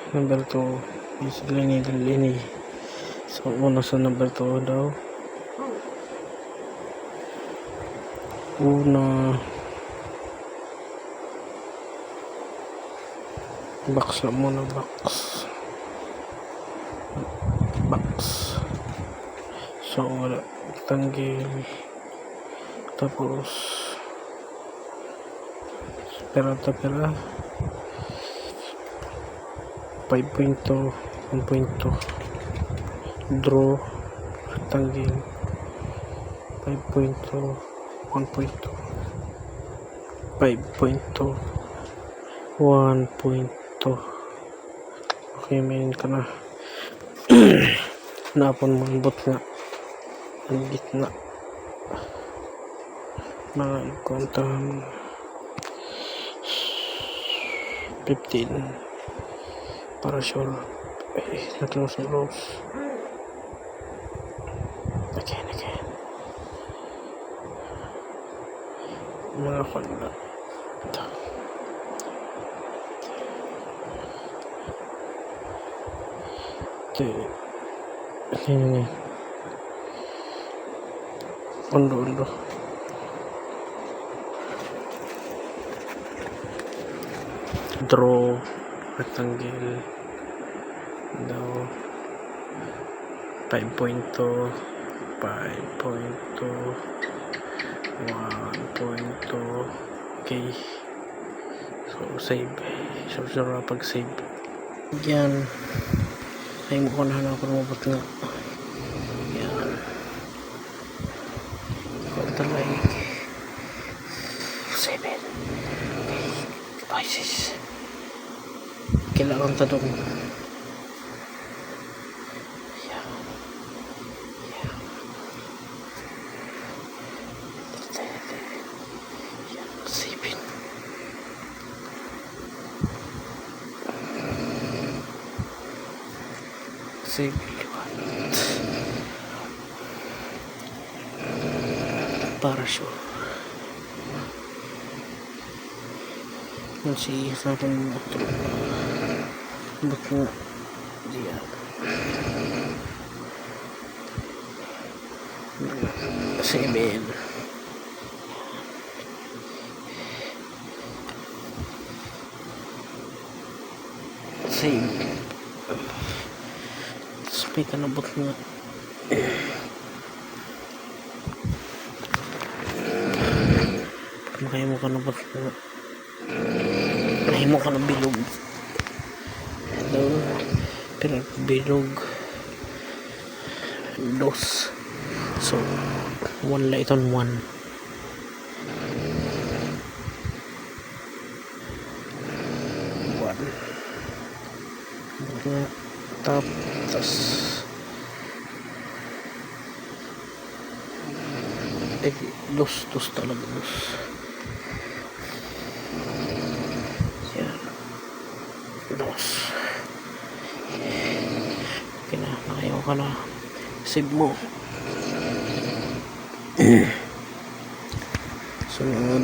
Number 2 basically lini. So una sa number 2 daw, una box lang muna, box. So wala tanggil, tapos pera 5.2 1.2 draw rectangle 5.2 1.2 5.2 1.2. Okay, main ka na. Napon mo ang bot nga ang gitna mga ikontahan 15 para sure. Na-close again mga kanila ini undo draw rectangle daw 5.2 1.2. Okay, so save. So pag save yan ay mo ko na ako mabot nga yan counter like 7 devices kailangan tanong save para sure masih sa akin but nga diyan save may kanabot nga makaya mo kanabot nga makaya mo ka na bilog hello pero bilog dos so 1 light on 1 nga tapos dos talaga yan dos okay na nakayaw ka na save mo sunod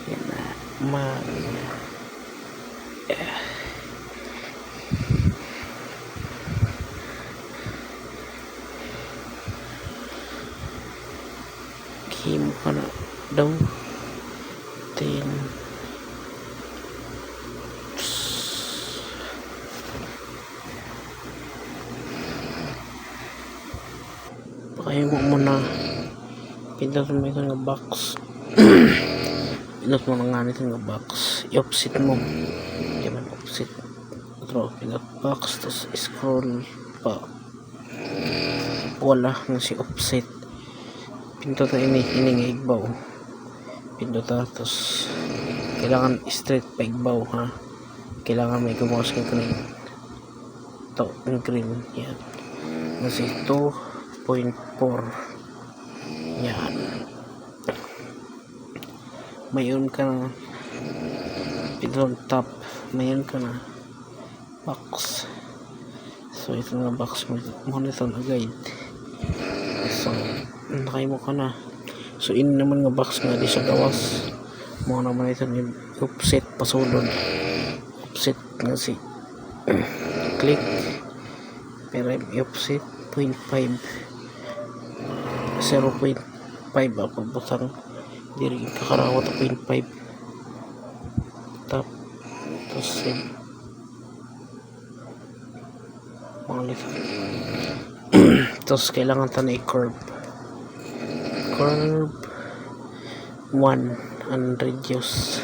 yan na himo ka na daw 10 pakayo mo muna pindot mo ito nga box pindot mo nga nito nga box i-offset mo yaman offset draw pindot box tapos scroll pa wala nga si offset pindot na ini nga igbaw pindot na tapos kailangan straight pa igbaw ha kailangan may gumawas ng green ito yung green yan kasi 2.4 yan mayon ka na pindot top mayon ka na box so ito na box mo nito na guide so nakay mo ka na So in naman nga box nga di sa gawas mo naman ito ni offset pasulod, offset nga si click pero offset 0.5 0.5 ako butang diri kakarawat 0.5 tap tapos save mga lito. Tapos kailangan tanay curve 1 and reduce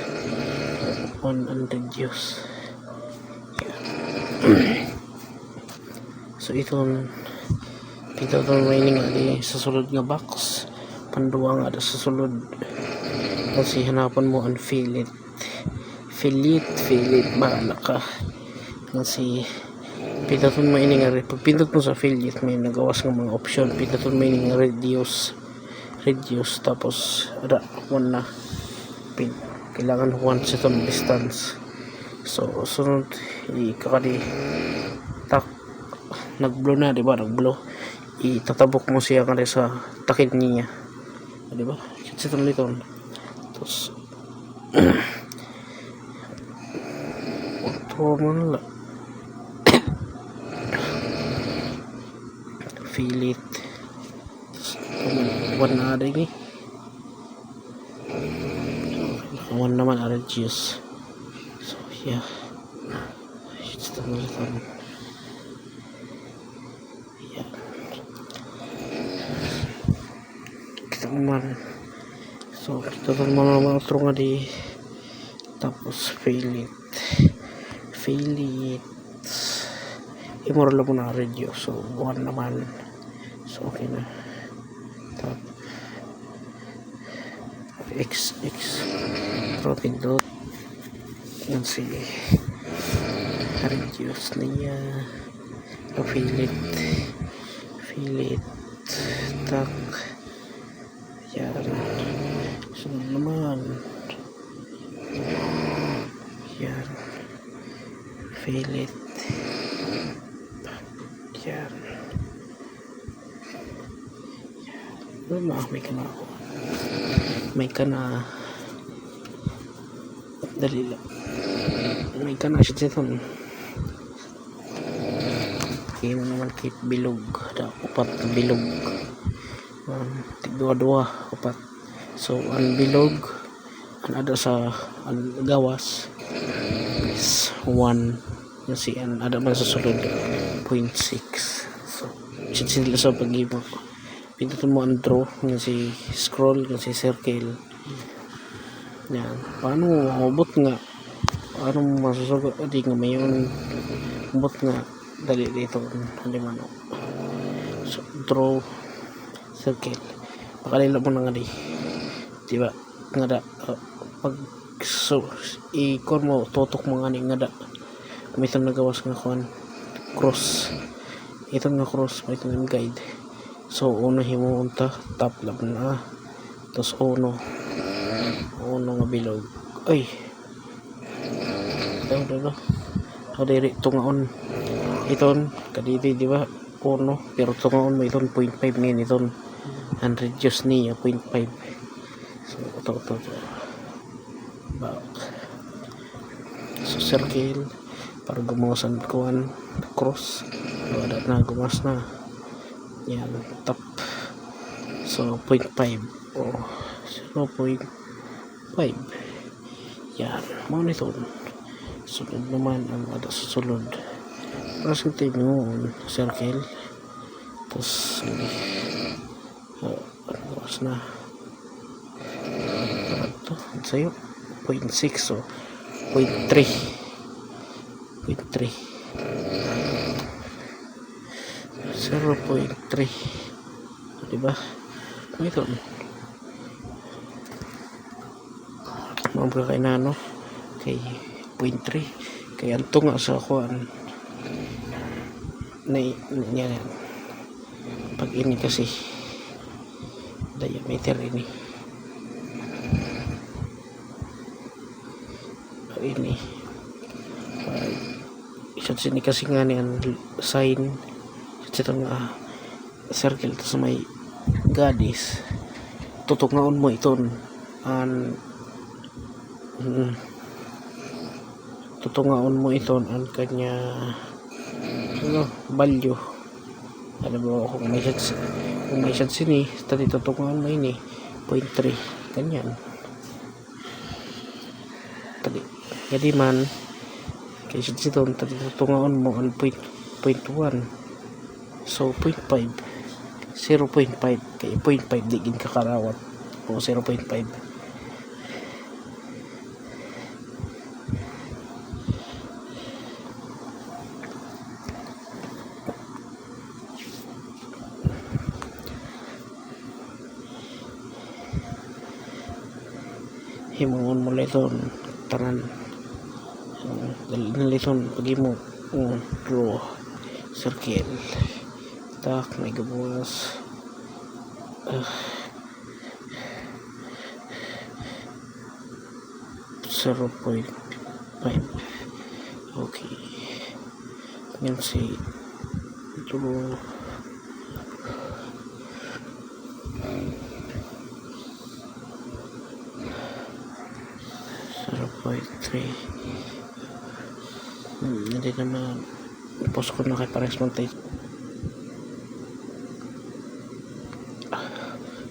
1 and reduce. So itong mining ali sa sulod nga box panduwa nga sa sulod kasi hanapan mo ang fillet bahala ka kasi pinduton mo ini nga pag pindot mo sa fillet may nagawas nga mga option pinduton mo ini nga reduce tapos ada 1 na pin kailangan 1 sa itong distance. So sunod ikakadi tak nag-blow na diba itatabok mo siya kasi sa takid niya diba kasi itong liton tapos mo nila fillet 1 na rin 1 naman reduce. So yeah ito mo liton man. So kita naman outro nga di tapos fillet imura lang mo na radio so 1 naman so okay na tap x protein dot yan si reduce niya fillet tak yan sunod naman yan fillet yan may kana dali lang may kana siya dito kaya mo naman kit bilog da upat bilog tigdua-dua upat so ang bilog ang ada sa ang gawas is 1 kasi ang ada man sa sulod 0.6 so sila sa pag-ibo pindutin mo ang draw kasi scroll kasi circle yan paano mabot nga paano masusugot di nga mayon mabot nga dali dito hindi man so draw circle pakalila mo na nga diba nga da pag so ikon mo tutok mo nga nga da may itong nagawas nga kuhan cross itong nga cross may itong guide so uno himo unta top lab na tapos uno nga bilog ay daw diri tungaon iton kadidi diba uno pero tungaon mo iton 0.5 ngayon iton and reduce niya 0.5 so ito back so circle para gumawasan kuhan cross wala na gumas na yan top so 0.5 o 0.5 yan mo nito sunod naman ang ada sa sulod pasuntin mo circle tapos gumas na ito sa'yo 0.6 so 0.3 0.3 diba ito mga kainano kay 0.3 kaya ito nga sa kuhan na yan pag ini kasi diameter ini isat sini kasi nga ni ang sign sa nga circle to sa may gadis tutungaon mo iton an tutungaon mo iton ang kanya value. Alam mo kung may shots sini tadi tutungaon mo ini 0.3 ganyan tadi jadi man kay shots iton tadi tutungaon mo ang 0.1 so 0.5 kay 0.5 di gid kakarawat o 0.5 himongon mo liton tanan naliton pagi mo draw circle tak may gabuwas 0.5 okay yan si draw 0.3 hindi naman post ko na kay pares montage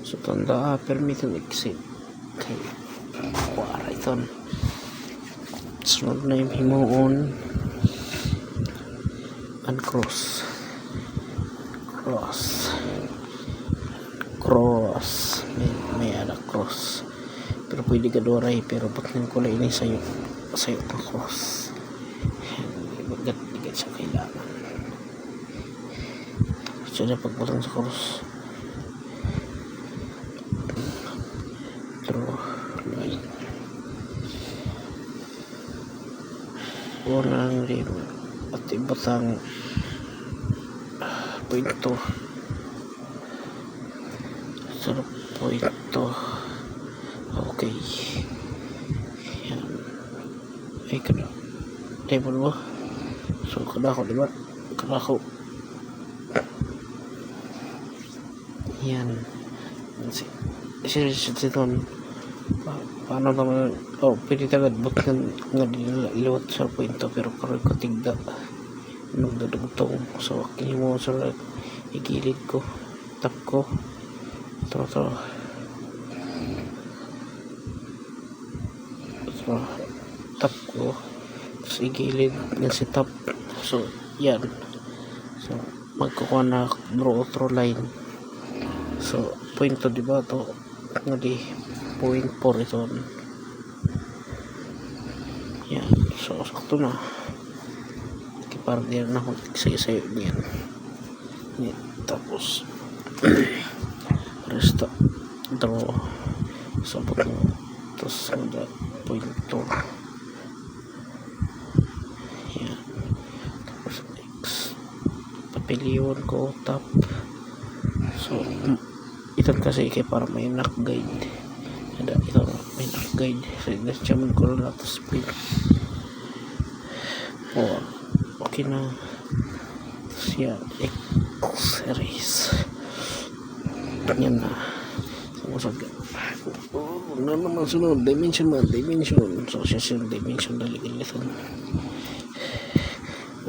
so tanda permitted exit okay wala iton sunod na yung himuon and cross may ada cross pero pwede ka doray pero batnan ko lang ini sayo na cross bagat sa kailangan so na pagbutang sa cross draw line unang rim at ibatang point 0.2 okay yan ay kada table mo so kada ko diba kada ko yan siton paano naman pwede tagad but nga liwat sa point pero karoy ko tigda nung dadugtong so kini mo sa igilid ko tap ko to tap ko tapos igilid nga si tap so yan so magkukuha na draw through line so point to diba to nga di 0.4 ito yan so sakto na para din na sayo niyan tapos resta draw sabot mo tapos ada point 2 yan tapos next papiliwan ko tap so itan kasi kay para may knock guide ada ito may knock guide so nagchaman ko na tapos speed okay na siya X-series yan na sumusag na naman sunod dimension so siya dimension dali gilitan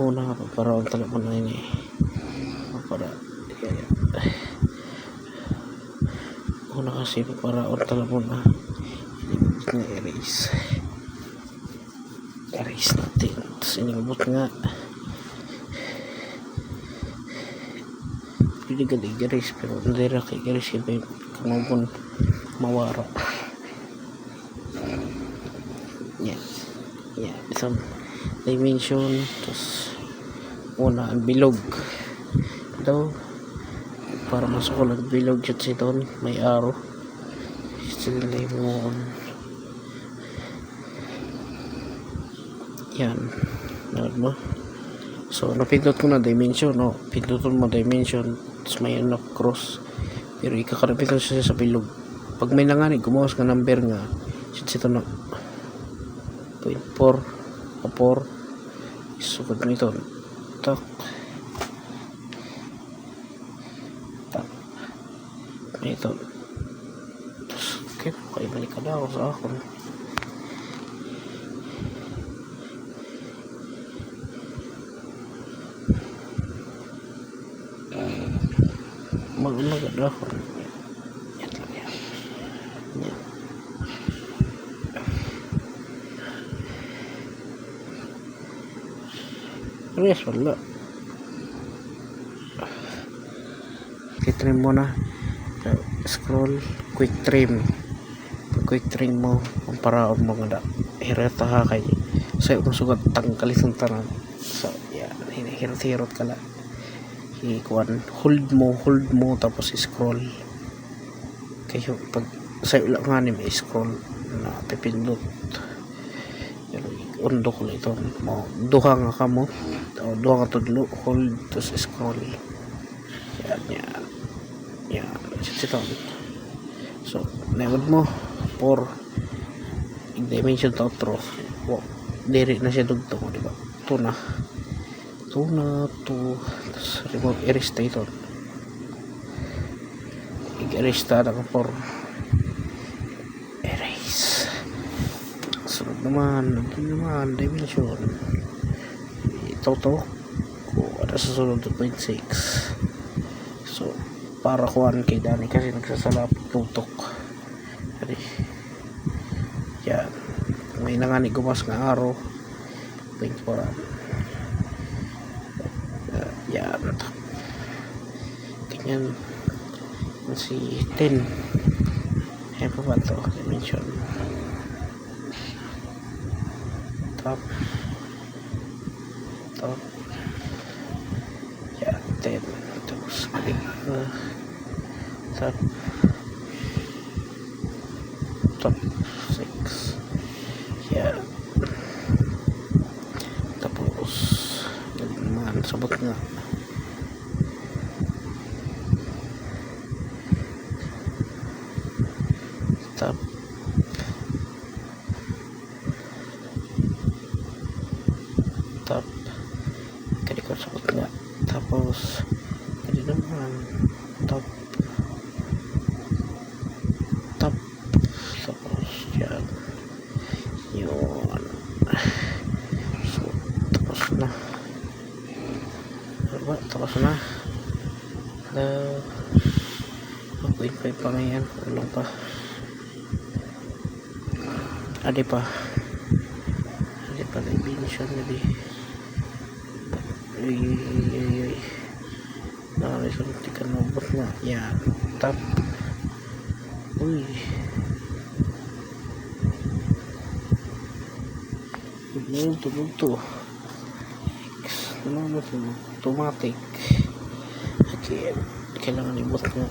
una nga para ang talapon na yun para una kasi para ang talapon na erase natin tapos inabot nga pwede galig-garis pero nalira kay garis iba yung kumabon mawara yan isang dimension tapos una ang bilog daw para masukol ang bilog siya siton may arrow silay mo yan nalad mo so napindot ko na dimension pinduton mo dimension tapos may cross pero ikakarapit siya sa bilog pag may nanganig gumawas ka number nga sito na 0.4 isukod mo ito tak ito Okay, balik ka daw sa akon. Mag-ulag daw ako. Yan lang yan. Yan. Yes, wala. I-trim mo na. Scroll, quick trim. Pag quick trim mo, ang paraon mo nga hirata ha kay sa'yo kung sugat tangkalis ng tanan. So, yan. Hirot-hirot ka lang. Ikuan, hold mo tapos scroll. Kayo, pag sa'yo lang nga ni may scroll na pipindot. Pero, undo ko ito. Duha nga ka mo. Duha nga tudlo. Hold, tapos scroll. Yan. Ito. So, naimod mo 4 dimension to outro. Wow, diri na siya dugtong, di ba? Ito na tapos remove erase ito. I-erase na ka 4 erase. Sunod naman dimension ito ada sa sunod 2.6. so para kuhan kay Dani kasi nagsasalap tutok. Yan, may nangani gumas nga araw 24. Yan, ganyan si 10. Ayan pa ba ito dimension top. Yan, 10 tapos balik top 6. Yan, tapos naman sabot nga top kaya ko sabot nga tapos kaya naman top tapos yan yun. So tapos na tapos na 1.5 pa ngayon, kulang pa. Adi pa dimension adi ay nakaresulti ka nobot nga. Yan, top. Uy, bugto automatic. Okay, kailangan ibot nga.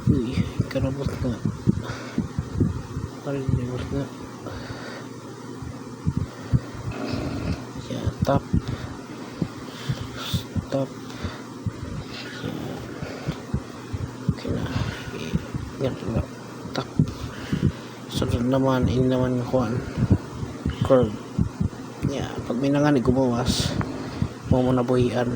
Uy, karabot nga. Parang ibot nga. Yan, top. Okay na. Ganito na. Top. Sunod naman, ini naman kuhan curve. Yeah, pag may nangani gumawas mo na buhian.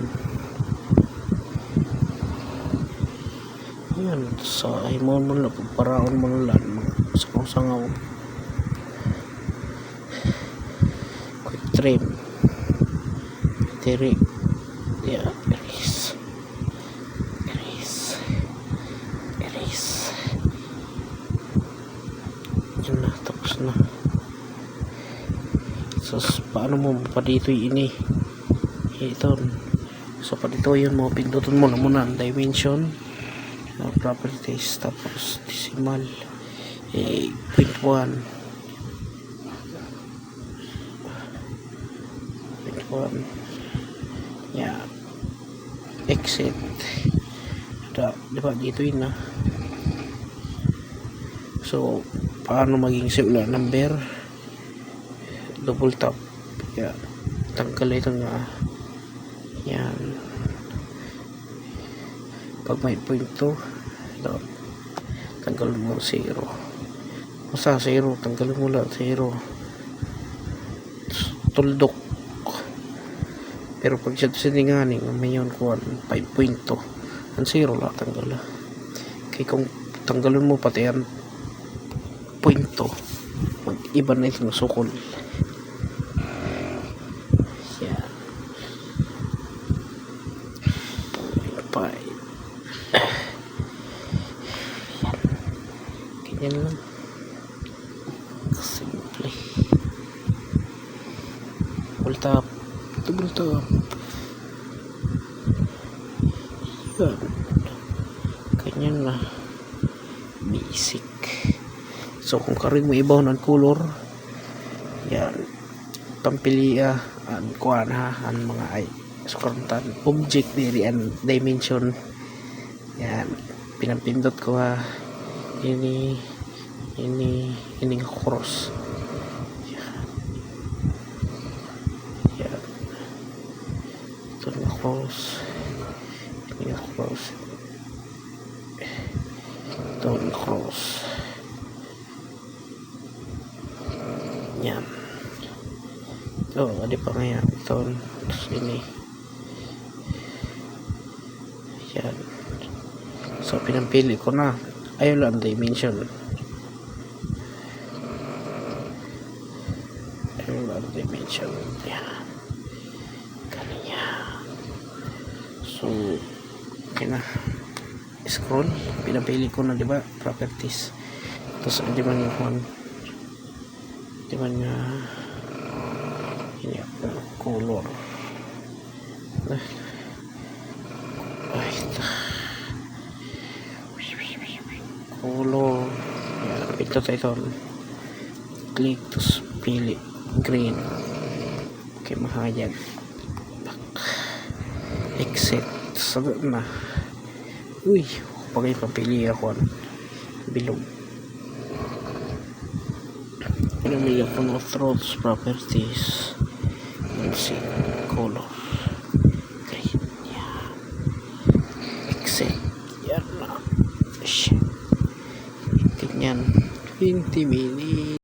Yan, so ay mo na paraon mo na lang mga sangaw. Quick trim diri. Yeah, erase yan na, tapos na. So paano mo pa dito ini ito. So pa dito yun mo pindutin mo na muna ang dimension, properties, tapos decimal 0.1 yeah, exit diba dito yun na. So paano maging simula number, double tap. Yeah, tanggal ito nga. Yan, pag may point to tanggal mo 0. Basta 0, tanggalin mo lang 0. Tuldok. Pero pag siya sininganing mayon ko 5.2 Ang zero lahat tanggal. Kaya kung tanggalin mo pati ang punto, mag-iba na itong sukol. Yan. 0.5. Ganyan lang. Simple. Double tap. Double tap. Yan. Ganyan na. Basic. So kung karing mo ibaw ng color, yan, pampili an kuan ha ang mga ay sukartan object diri and dimension. Yan, pinampindot ko ha ini cross. Yan, ito na cross, ini cross, ito na cross. Yan. Oh, ada pa nga yan. Ito. Tapos ini. Yan. So, pinampili ko na. Ayaw lang dimension. Ayaw lang dimension. Yan. Kanya. So, okay na. Scroll. Pinampili ko na, diba? Properties. Tapos, di ba yung diba nga ini color color yan, ito click terus pilih green. Okay, mahayag exit sagot na. Uy, pagay papili ako bilog. Pinamili ako ng throats properties and see color green. Yan. Exit. Yan na. Ganyan. 20 minutes.